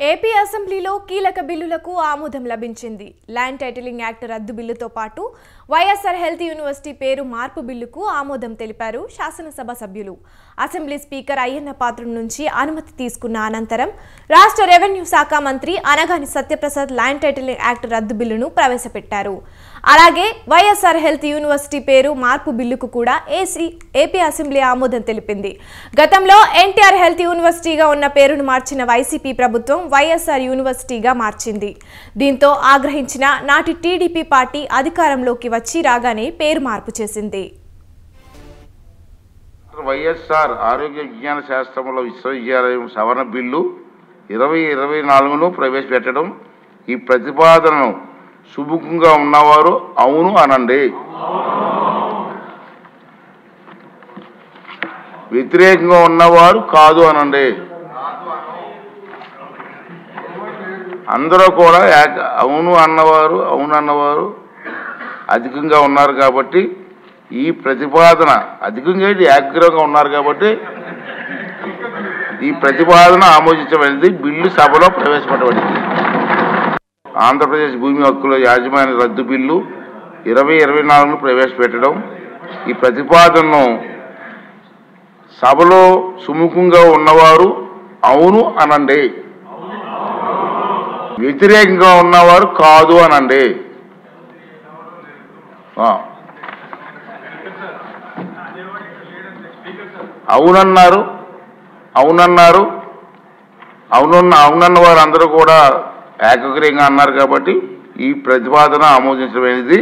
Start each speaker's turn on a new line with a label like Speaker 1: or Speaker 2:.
Speaker 1: AP అసెంబ్లీలో కీలక బిల్లులకు ఆమోదం లభించింది. ల్యాండ్ టైటిలింగ్ యాక్ట్ రద్దు బిల్లుతో పాటు వైఎస్ఆర్ హెల్త్ యూనివర్సిటీ పేరు మార్పు బిల్లుకు ఆమోదం తెలిపారు శాసనసభ సభ్యులు. అసెంబ్లీ స్పీకర్ అయ్యన్న పాత్రుడి నుంచి అనుమతి తీసుకున్న అనంతరం రాష్ట్ర రెవెన్యూ శాఖ మంత్రి Anagani Satyaprasad land titling act రద్దు బిల్లును ప్రవేశపెట్టారు. అలాగే వైఎస్ఆర్ హెల్త్ యూనివర్సిటీ పేరు మార్పు బిల్లుకు కూడా ఏపీ అసెంబ్లీ ఆమోదం తెలిపింది. గతంలో ఎన్టీఆర్ హెల్త్ యూనివర్సిటీగా ఉన్న పేరును మార్చిన వైసీపీ ప్రభుత్వం వైఎస్ఆర్ యూనివర్సిటీగా మార్చింది. దీంతో ఆగ్రహించిన నాటి టీడీపీ పార్టీ అధికారంలోకి వచ్చి రాగానే పేరు మార్పు చేసింది.
Speaker 2: వైఎస్ఆర్ ఆరోగ్య విజ్ఞాన శాస్త్రముల విశ్వవిద్యాలయం సవరణ బిల్లు 2024ను ప్రవేశపెట్టడం, ఈ ప్రతిపాదనను సుముఖంగా ఉన్నవారు అవును అనండి, వ్యతిరేకంగా ఉన్నవారు కాదు అనండి. అందరూ కూడా అవును అన్నవారు అధికంగా ఉన్నారు కాబట్టి ఈ ప్రతిపాదన అధికంగా ఏకగ్రీవంగా ఉన్నారు కాబట్టి ఈ ప్రతిపాదన ఆమోదించబడింది. బిల్లు సభలో ప్రవేశపెట్టబడింది. ఆంధ్రప్రదేశ్ భూమి హక్కుల యాజమాన్య రద్దు బిల్లు 2024ను ప్రవేశపెట్టడం, ఈ ప్రతిపాదనను సభలో సుముఖంగా ఉన్నవారు అవును అనండి, వ్యతిరేకంగా ఉన్నవారు కాదు అనండి. అవునన్న వారు అందరూ కూడా ఏకగ్రీవంగా అన్నారు కాబట్టి ఈ ప్రతిపాదన ఆమోదించబడింది.